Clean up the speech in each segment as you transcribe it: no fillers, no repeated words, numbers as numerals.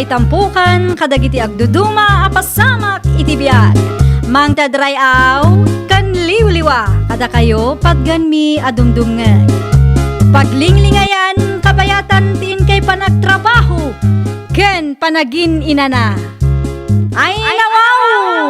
may tampukan, kadagiti agduduma, apasamak iti biag. Mang tadrayaw, kan liwliwa, kada kayo pagganmi adumdumngeg. Paglinglingayan, kabayatan tiin kay panagtrabaho, ken panagin inana. Ay nawaw!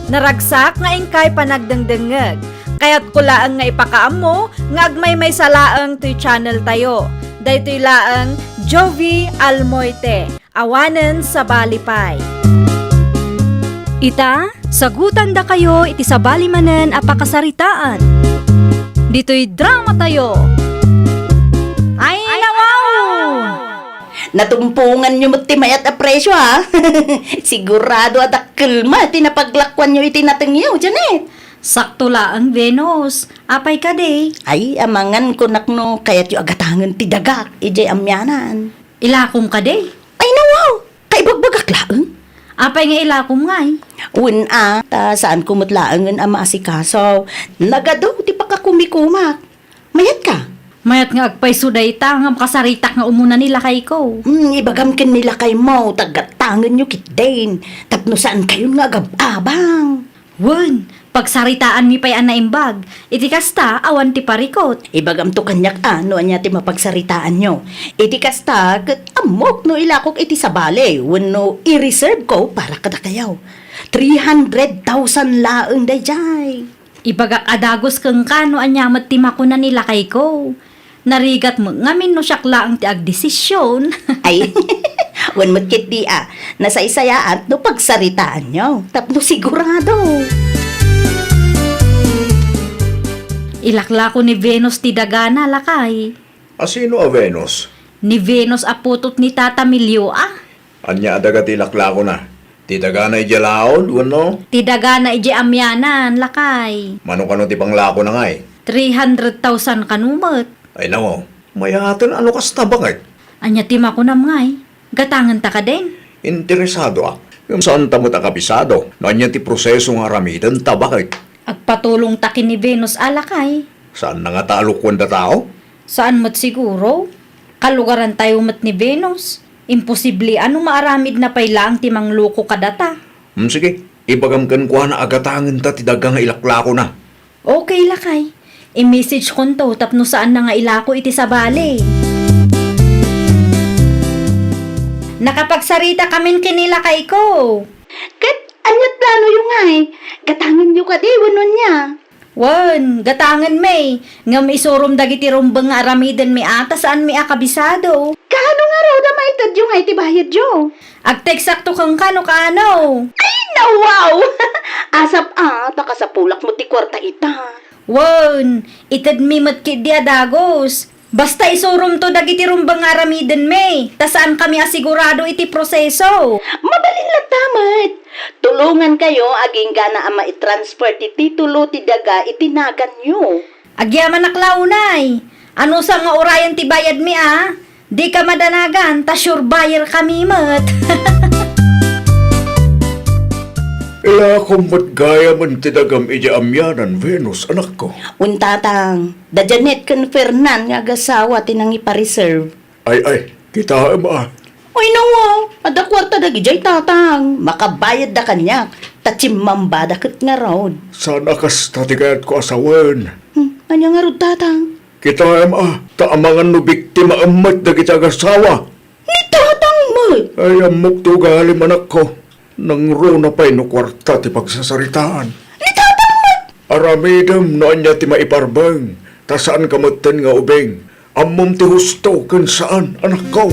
Naragsak nga ingkay panagdengdengeg. Kaya't kulaang nga ipakaam mo, nga agmay may salaang to'y channel tayo. Daytoy laang Jovi Almoite, awanen sa balipay. Ita, sagutan da kayo iti sa balimanen apakasaritaan. Dito'y drama tayo. Ay nawaw! Natumpungan nyo mo't timayat a presyo ha. Sigurado adakkel ma, tinapaglakwan nyo itinatengyaw, Janet. Sakto laang Venus, apay ka de. Ay, amangan ko nakno, kaya't yung agatangan ti dagak, ijay amyanan. Ilakom ka de. Ay nawaw, kaibagbagak laang. Apay nga ilakom ngay. Ta saan kumutlaangan ang maasikasaw. Nagadaw, ti pakakumikumak. Mayat ka. Mayat nga agpay suday ta, nga makasaritak nga umuna nila kay ko. Ibagam kin nila kay mo, tagatangan nyo kitdain. Tapno saan kayo nga agababang. Wen, pagsaritaan mi pay ana imbag, iti kasta awan ti parikot. Ibagam to kanyak ano anya ti mapagsaritaan nyo. Iti kasta, kat amok no ilakok iti sabale. Wano i-reserve ko para kada kayaw. 300,000 laang dayjay. Ibagak adagos keng kano anyamat ti makuna nila kay ko. Narigat mo ngamin no syakla ang ti agdesisyon. Ay, wan mo't kit di nasa isayaan no pagsaritaan nyo. Tapno sigurado. Ilakla ko ni Venus ti dagana lakay. Asino a Venus? Ni Venus aputot ni Tata Milyo Anya adaga tilakla ko na. Titaga na ijalaon, wano? Ti dagana iji amyanan lakay. Mano ti panglako na nga eh. 300,000 kanumat. Ay nako, mayatan ano kasta bakit? Anya ti makunam ngay. Gatangan ta ka din. Interesado Yung saan tamo takabisado, na anya ti proseso nga ramidan ta bakit? Agpatulong takin ni Venus alakay. Saan na nga taalukwan da tao? Saan mat siguro? Kalugaran tayo mat ni Venus. Imposible ano maaramid na pailang timang loko kadata. Sige, ibagam ko na agatangan ta ti daga nga ilaklako na. Okay lakay. I-message ko to tapno saan na nga ilako iti sa bale. Nakapagsarita kamin kinila kay ko. Kat, anyat plano yung ngay. Gatangan nyo ka di, wano niya. Wan, gatangan may. Ngam isurum dagiti rumbang nga aramiden mi ata saan mi akabisado. Kaano nga raw na maitad yung ngay tibayad yo? Agtek sakto kang kano. Ay, nawaw! Asap takasapulak mo ti kwarta ita. Wan, itad mi matkid di adagos. Basta isurum to dagiti rumbang nga aramiden may. Ta saan kami asigurado iti proseso. Mabalin lang tamat. Tulungan kayo aging gana ama i-transfer ti titulo ti daga itinagan nyo. Agyaman naklaunay. Ano sa nga orayan ti bayad mi Di ka madanagan, ta sure buyer kami mat. Ila akong matgaya man ti dagam ija amyanan, Venus, anak ko. Untatang, da Janet kan Fernan nga agasawa tinang ipareserve. Ay, kita Oy nawaw, ada kwarta da gijay tatang. Makabayad da kanyak. Tachimamba da ket nga raod. Sana kas tatigayat ko asawan. Anya nga raod tatang? Kita taamangan no biktima amat da kita agasawa. Ni tatang mo! Ay, amok to galim anak ko. Nang na pa'y no kwarta ti pagsasaritaan. Ni tatang mo! Aramidam no anya ti maiparbang. Ta saan kamutan nga ubeng. Amom ti husto kan saan, anak ko.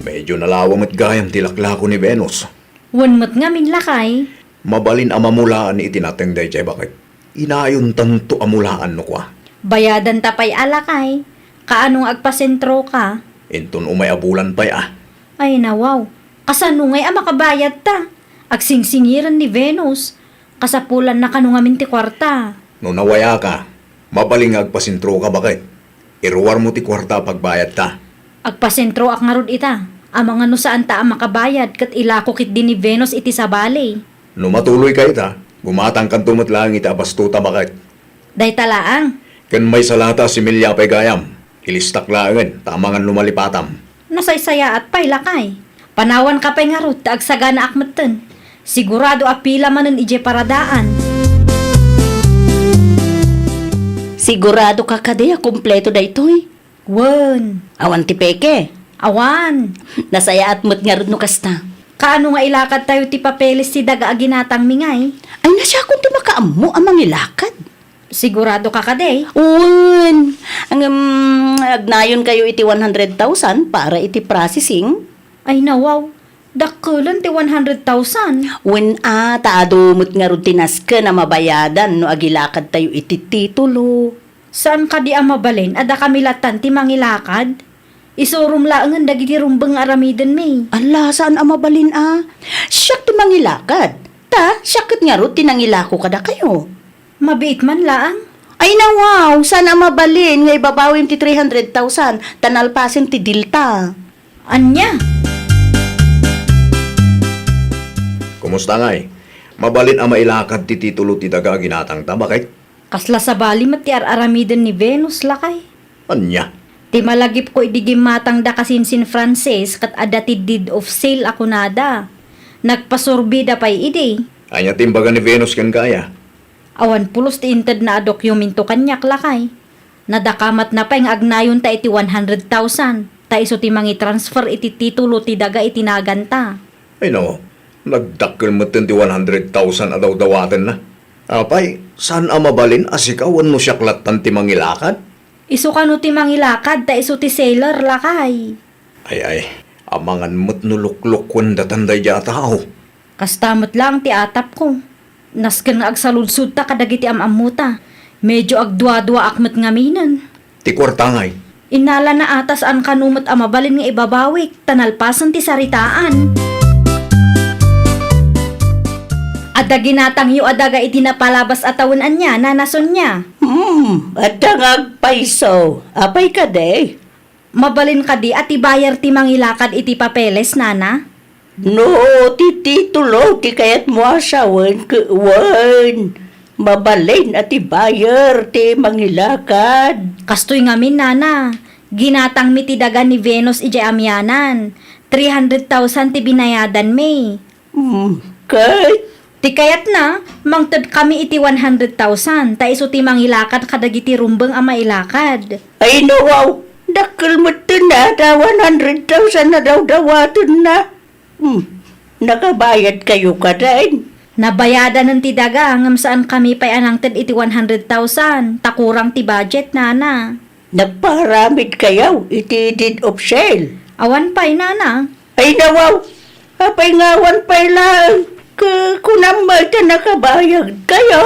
Medyo nalawang at gayang tilakla ko ni Venus. Wan mat nga min lakay. Mabalin amamulaan ni itinateng day jay bakit. Inayon tanto amulaan no kwa. Bayadan tapay alakay. Kaanong agpasentro ka? Inton umay abulan pa'y Ay nawaw. Kasanungay makabayad ta. Agsingsingiran ni Venus. Kasapulan na kanunga minti kwarta. No nawaya ka, mabaling agpasintro ka bakit? Iruwar mo ti kwarta pagbayad ta. Agpasentro ak nga rod ita. Amang ano saan ta makabayad kat ilako kit din ni Venus iti sa bale. No matuloy ka ita, gumatang kan tumat lang ita bastuta bakit? Day talaang. Kan may salata si Milya pa'y gayam. Ilistak laangan, tamangan lumalipatam. Nasaysaya at pay lakay. Panawan ka pa'y nga rod, taagsagana akmatan. Sigurado apila manan ije paradaan. Sigurado ka kadeya, kumpleto da ito'y. Wen, Awan ti peke. awan. Nasaya at mo't nga rin no kasta. Kaano nga ilakad tayo ti papeles ti daga aginatang mingay? Ay nasya kung ti makaammo ang mangilakad. Sigurado ka kaday? Un, ang agnayon kayo iti 100,000 para iti processing. Ay nawaw, dakkulan ti 100,000. When taado mo't nga rin tinaska na mabayadan no agilakad tayo iti titulo. Saan ka di amabalin, ada kamilatan ti mangilakad? Isurum laangan dagiti rumbang aramiden may. Ala, saan ang mabalin Siyak ti mangilakad. Siyak nga rin tinangilako kada kayo. Mabiit man laang. Ay na wow, saan ang mabalin nga ibabawin ti 300,000 tanalpasin ti Dilta. Anya? Kumusta ngay? Mabalin ang mailakad ti titulo ti daga ginatang ta, bakit? Kasla sa bali mati aramiden ni Venus lakay. Anya? Ti malagip ko idigim matang da kasinsin Frances kat ada ti deed of sale ako nada. Nagpasorbida pa'y idi. Anya timbaga ni Venus kan kaya. Awan pulos ti inted na dokumento kanyak lakay. Nadakamat na pa'y agnayon ta iti 100,000. Ta iso ti mangi transfer iti titulo ti daga iti naganta. Ay no, nagdakkel mo ti 100,000 adaw dawatan na. Apay, saan ang mabalin asikawan no siyaklatan ti mangilakad? Iso kano ti mangilakad ta iso ti sailor lakay. Ay, amangan mo't nuluklok wanda tanday tao. Kastamot lang ti atap ko. Nasken nga agsaludsud ta kadagiti amamuta. Medyo agdwa-dwa akmet ngaminan. Ti kwartangay. Inala na atas ang kanumot amabalin nga ibabawik, tanalpasan ti saritaan. Ada ginatang yu adaga iti napalabas atawunan niya, nanason niya. At agpaiso. Apay ka de. Mabalin ka di at ibayar ti mangilakad iti papeles, nana. No, ti titulo, ti kayat mo asawan wan. Mabalin at ibayar ti mangilakad. Kastoy ngamin, nana. Ginatang mi ti daga ni Venus ije amyanan. 300,000 ti binayadan mi. Kay, Ti kayat na, mangtad kami iti 100,000, ta iso ti mangilakad kadagiti rumbeng ang mailakad. ay no, wow. Dakil mo ito na, 100,000 na daw dawatan na. Nakabayad kayo ka din. Nabayadan ng ti daga, ngam saan kami pa'y anangtad iti 100,000, takurang ti budget, nana. Nagparamid kayo, iti deed of sale. Awan pa'y, nana. Ay no, wow. Apay ngawan pa'y lang. Kunang may ka nakabayag kayo.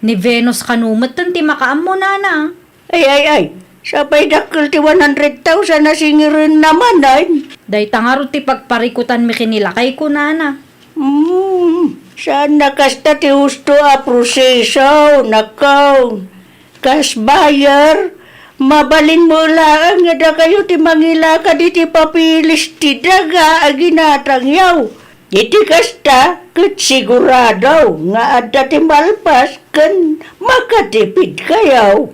Ni Venus kanumot ti makaam mo, nana. Ay. Sabay dakil ti 100,000 na singirin naman ay. Day tangaro ti pagparikutan mi kinilakay ko, nana. Saan nakasta ti husto a proseso, nakaw. Kas buyer, mabalin mo lang nga da kayo ti mangilakad iti papilis ti daga aginatang yaw. Iti kasta, kat sigurado nga adda ti malpas kan makatipid kayaw.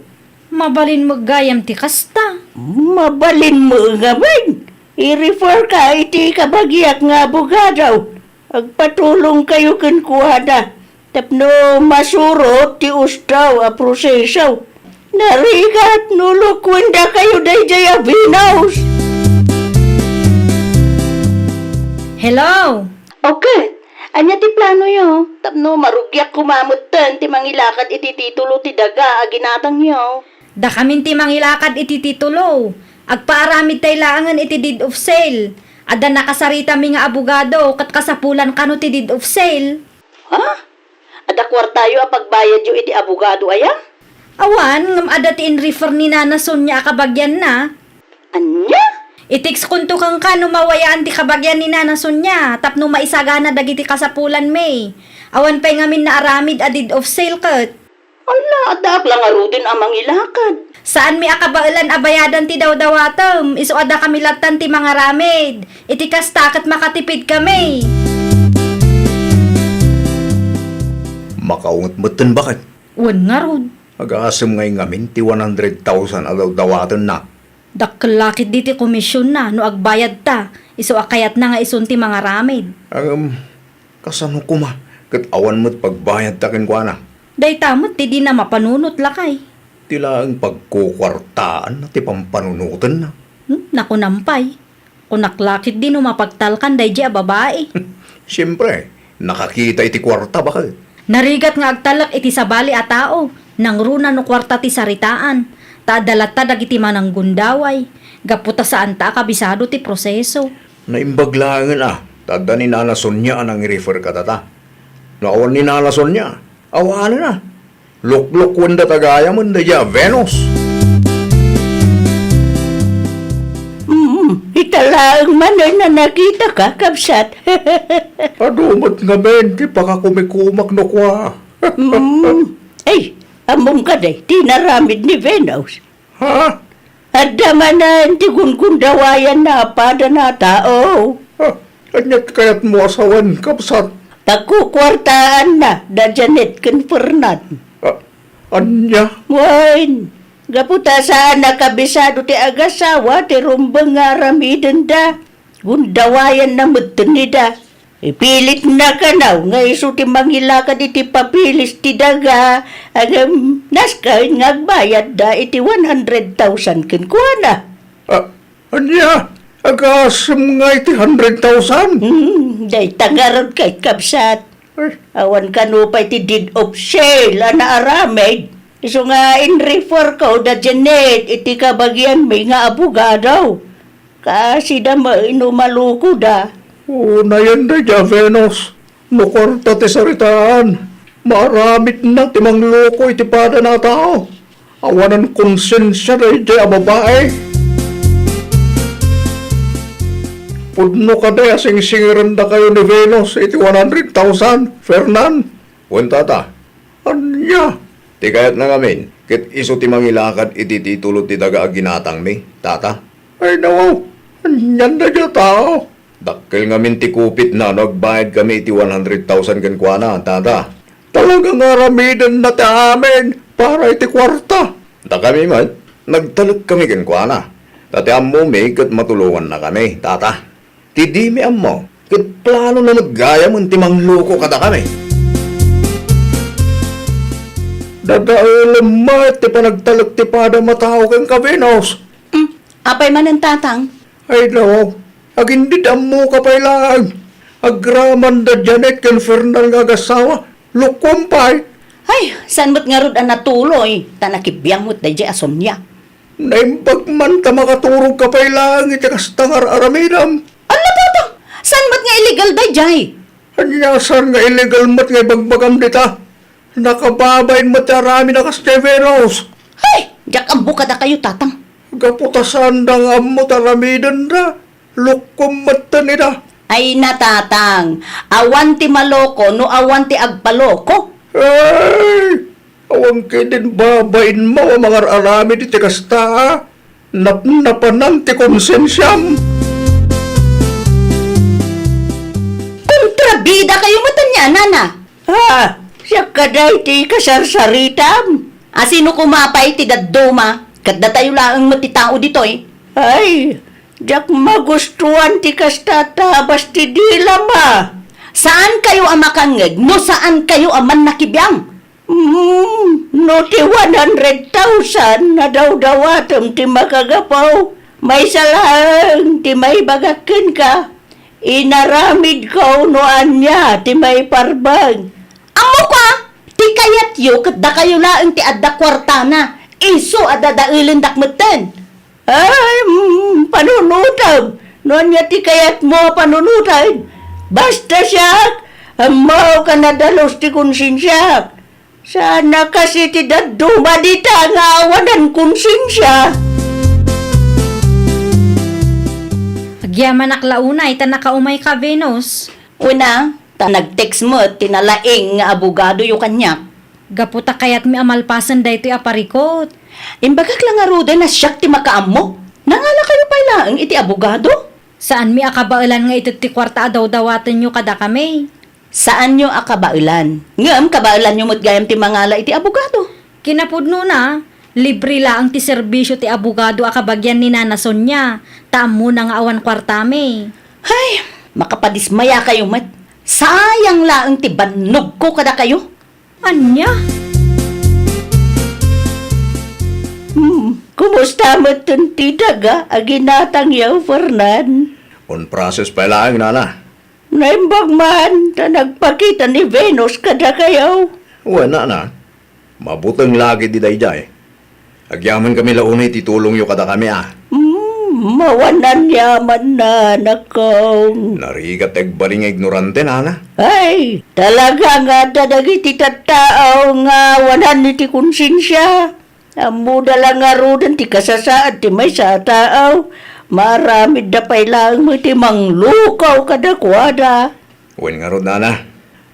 Mabalin mo gayam ti kasta. Mabalin mo nga man. I-refer ka iti kabagyak nga abogado. Agpatulong kayo kan kuhada. Tapno masuro ti ustaw a proseso. Narigat nulukwenda kayo day jaya Venus. Hello! Okay. Anya ti plano yo? Tapno marugyak kumamutan ti mangilakad iti titulo ti daga aginatang yo. Da kamin ti mangilakad iti titulo. Agpaaramid tay laangan iti deed of sale. Ada nakasarita mi nga abogado kat kasapulan kano ti deed of sale. Ha? Ada kwartayo a pagbayad yo iti abogado aya? Awan, ngam ada ti in-refer ni Nana Sonia kabagyan na. Anya? Itix kunto kang kano mawayaan ti kabagyan ni Nana Sonia, tapno maisagana dagiti kasapulan may. Awan pa'y ngamin na aramid a deed of sale kat. Ala, adak lang arudin amang ilakad. Saan mi akabailan abayadan ti dawdawatom, iso ada kami latan ti mga ramid. Iti kastakot makatipid kami. Makaungot mo bakit? Wan nga rod. Ag-aasam ngay ngamin ti 100,000 adaw dawatan na. Dakkelakit di ti komisyon na no agbayad ta. Iso akayat na nga isunti mga ramid. Kasano kuma? Kat awan mo't pagbayad takin kwa na. Day tamot ti di na mapanunot lakay. Tila ang pagkukwartaan na ti pampanunutan na. Naku nampay. Kunaklakit di no mapagtalkan day di a babae. Siyempre, nakakita iti kwarta bakal. Narigat nga agtalak iti sabali a tao. Nang runa no kwarta ti saritaan. Tadalat ta dagiti manang gundaway. Gaputa saan ta kabisado ti proseso. Naimbaglangan tada ni Nana Sonia anang i-refer ka tata. Naon ni Nana Sonia, awan na. Lukluk wanda tagaya mo na dya, Venus. Italaang man ay na nakita ka, kabsat. Adumat nga men, di pa ka kumikumak no kwa. Ay, among ka day, tinaramid ni Venus. Ha? Adama na hindi gundawayan na pada na tao. Anyat kayat mo asawan, kapsat. Takukwartaan na, da Janet kan Fernan. Anya? Wain, gaputa saan nakabisado ti agasawa, ti rumbang nga ramiden da. Gundawayan na mutunida. Ipilit na ka na, nga iso ti mangilakad iti papilis ti daga. Agam, naskain nga agbayad da iti 100,000 kinkwana. Anya? Agasam nga iti 100,000? Day tangarod kay kabsat. Ay, Awan ka no pa iti deed of sale, ana aramid. Iso nga in-refer ko da Janet, iti kabagyan may nga abogado. Kasi da inumaluko da. na yan na dya, Venus. Nukorta ti saritaan. Maramit na timang loko iti pada na tao. Awanan konsensya na dya, babae. Pudno ka na sing-singiran na kayo ni Venus iti 100,000, Fernan. Tata, anya? Ti kayat na ngamin, kit iso ti mangilakad iti titulo ti daga aginatang mi, tata. Ay nawaw, anyan na dya tao. Dakkel ngamin ti kupit na nagbayad kami iti 100,000 kankwana, tata. Talagang aramidan na ti amin para iti kwarta. Da kami man, nagtalag kami kankwana. Tati ammo may kat matulungan na kami, tata. Ti mi ammo, kat plano na maggaya mo ti mangluko kada kami. Dadailam mo ti panagtalag ti pada matao kang ka, Venus. Apay man ang tatang? Ay no, agindid ammo ka lang. Agraman da Janet ken Fernal nga gasawa, lukumpay. Ay, saan mo't nga rod ang natuloy? Tanakibiyang mo't da di asom niya. Naimbag man ta makaturog ka lang iti kastangar aramidam. Ano tatang? Saan mo't nga illegal da di? Anyasan nga illegal mat nga bagbagam dita. Nakababain mat arami na kas Venus. Ay, jak ang buka da kayo tatang. Gaputasan da nga ammo taramidan da. Lukum mat ta nida. Ay natatang, awan ti maloko no awan ti agpaloko. Ay! Awang din babain mo mga arami di tikasta. Napanan ti konsensyam. Kontrabida kayo mo niya, nana. Siya kaday ti kasarsaritam. Sino kumapay ti dadduma? Kadda tayo lang mo ti tao dito eh. Ay, jak magustuhan ti kastata basti dila ma. Saan kayo ang makangeg? No saan kayo ang man nakibiyang? No ti 100,000 na daw-dawatom ti makagapaw. May salang ti may bagakin ka. Inaramid ko no anya ti may parbag. Amo ka! Ti kayat yu kadda kayo laeng ti adda kwartana. Iso adda dailin dakmeten. Ay, panunutab. Noon niya ti kayat mo panunutab. Basta siya, amaw ka na dalos ti konsensya. Sana kasi ti daduma dita nga awanan konsensya. Agyaman aklaunay ta nakaumay ka, Venus. Una, ta nag-text mo tinalaing nga abogado yu kanyak. Gaputa kayat mi amalpasan daytoy aparikot. Imbagak lang nga ruda na siyak ti makaammo. Nangala kayo pa lang iti abogado? Saan mi akabailan nga ito ti kwarta daw-dawatan nyo kada kami? Saan nyo akabailan? Ngam, kabailan nyo mo't gayam ti mangala iti abogado. Kinapudno na, libre la ang ti serbisyo ti abogado akabagyan ni Nana Sonia. Taam mo na nga awan kwartame. Ay, makapadismaya kayo, mat. Sayang laang ti banog ko kada kayo. Anya? Kumusta mo ti daga, aginatang yaw, Fernan? On process pa lang, nana. Naimbag man, na nagpakita ni Venus kada kayo. Wala na. Mabutang lagi di dayjay. Agyaman kami launay titulong yung kada kami Mawanan yaman na nakaw. Narigat egbaring ignorante, nana. Ay, talaga nga dadagiti tattao nga wanan ni ti konsensya. Amo dala nga rodan ti kasasaad ti may sa tao. Marami da pay lang mo ti manglukaw kada kwada. Wen nga ron, nana.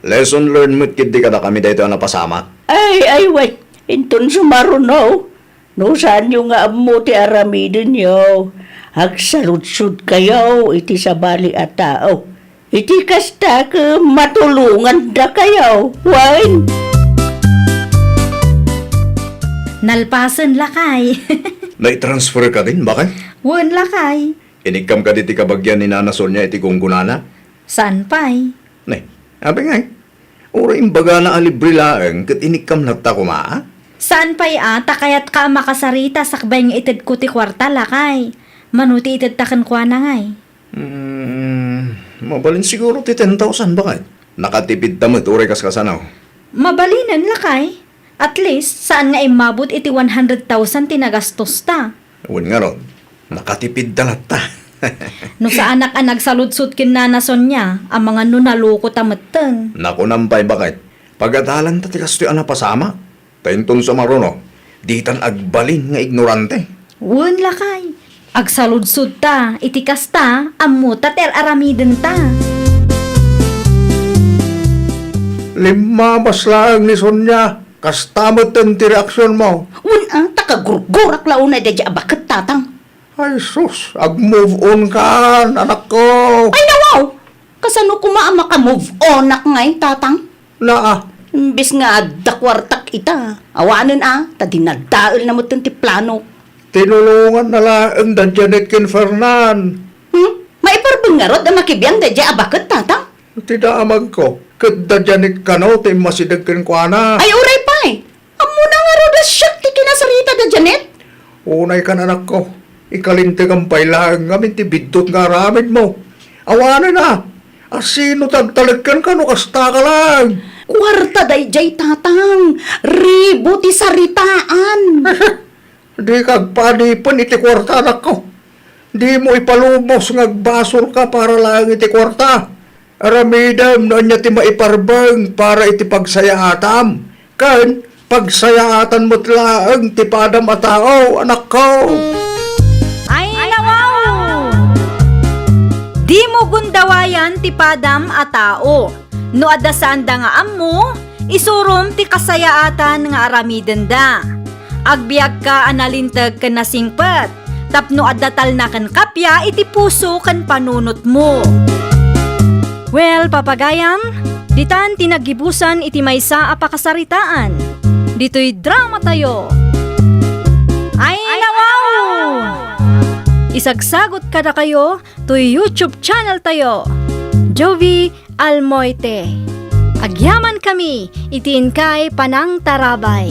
Lesson learned mo't kid di kada kami dito na pasama. Ay, wait. Inton sumarunaw. No, saan yung nga amo ti aramidin yo? Agsaludsud kayo iti sa bali at tao. Iti kasta ka matulungan da kayo. Wine. Nalpasan lakay. Nai-transfer ka din, bakit? Wan lakay. Inikam ka di ti kabagyan ni Nana Sonia iti kung gunana? San pay? Nay, abe nga ura imbaga na alibre laeng kat inikam nagta kumaa? Saan pay takayat ka makasarita sakbay nga itid ko ti kwarta lakay. Manuti itid takan kwa na ngay. Mabalin siguro ti 10,000 bakit? Nakatipid tamit ure kas kasanaw. Mabalinan lakay. At least, saan nga imabot iti 100,000 tinagastos ta? Wen nga ron, nakatipid dalat ta. No sa anak-anak saludsud kin Nana Sonia, ang mga nunaloko tamateng. Naku nampay bakit? Pagadalan ta ti kastoy ana pasama. Tainton sa maruno, ditan agbalin nga ignorante. Wan lakay. Agsaludsud ta, iti kasta, amuta ter aramiden ta. Lima mas laang ni Sonia. Kastamot ang ti reaksyon mo. Ang takagurgurak launa da di abakat tatang. Ay sus, ag-move on ka, anak ko. Ay nawaw! Kasano kumaa maka-move on ak ngay tatang? Naa, Imbis nga dakwartak ita. Awanan tadinagdaal na mo ti plano. tinulungan na laang da Janet kin Fernan. Maiparbang nga rod ang makibiyang da di abakat tatang? Tidaamag ko, kada Janet ka no, ti masidag kin kwa na. Ay uray pay! Amo na nga rod siyak ti kinasarita da Janet? Unay ka na, anak ko. Ikalintig ang pailang ngamin ti bidot nga ramen mo. Awanan na. Asino tagtalagkan ka no, kasta ka lang. Kwarta day jay tatang. Ribo ti saritaan. Di kagpanipan iti kwarta, anak ko. Di mo ipalumos ngagbasol ka para lang iti kwarta. Aramidam na niya ti maiparbang para iti pagsayaatan. Kan, pagsayaatan mo't laang ti padam a tao, anak ko. Ay nawaw! Di mo gundawayan ti padam a tao. No adasaan da nga ammo, isurom ti kasayaatan nga aramiden da. Agbiag ka analintag ka na singpet. Tapno adatal na kan kapya iti puso kan panunot mo. Well, papagayam, ditan tinagibusan iti maysa a pakasaritaan. Dito'y drama tayo. Ay nawaw! Isagsagot ka na kayo to YouTube channel tayo. Jovi Almoite. Agyaman kami, itin kay Panang Tarabay.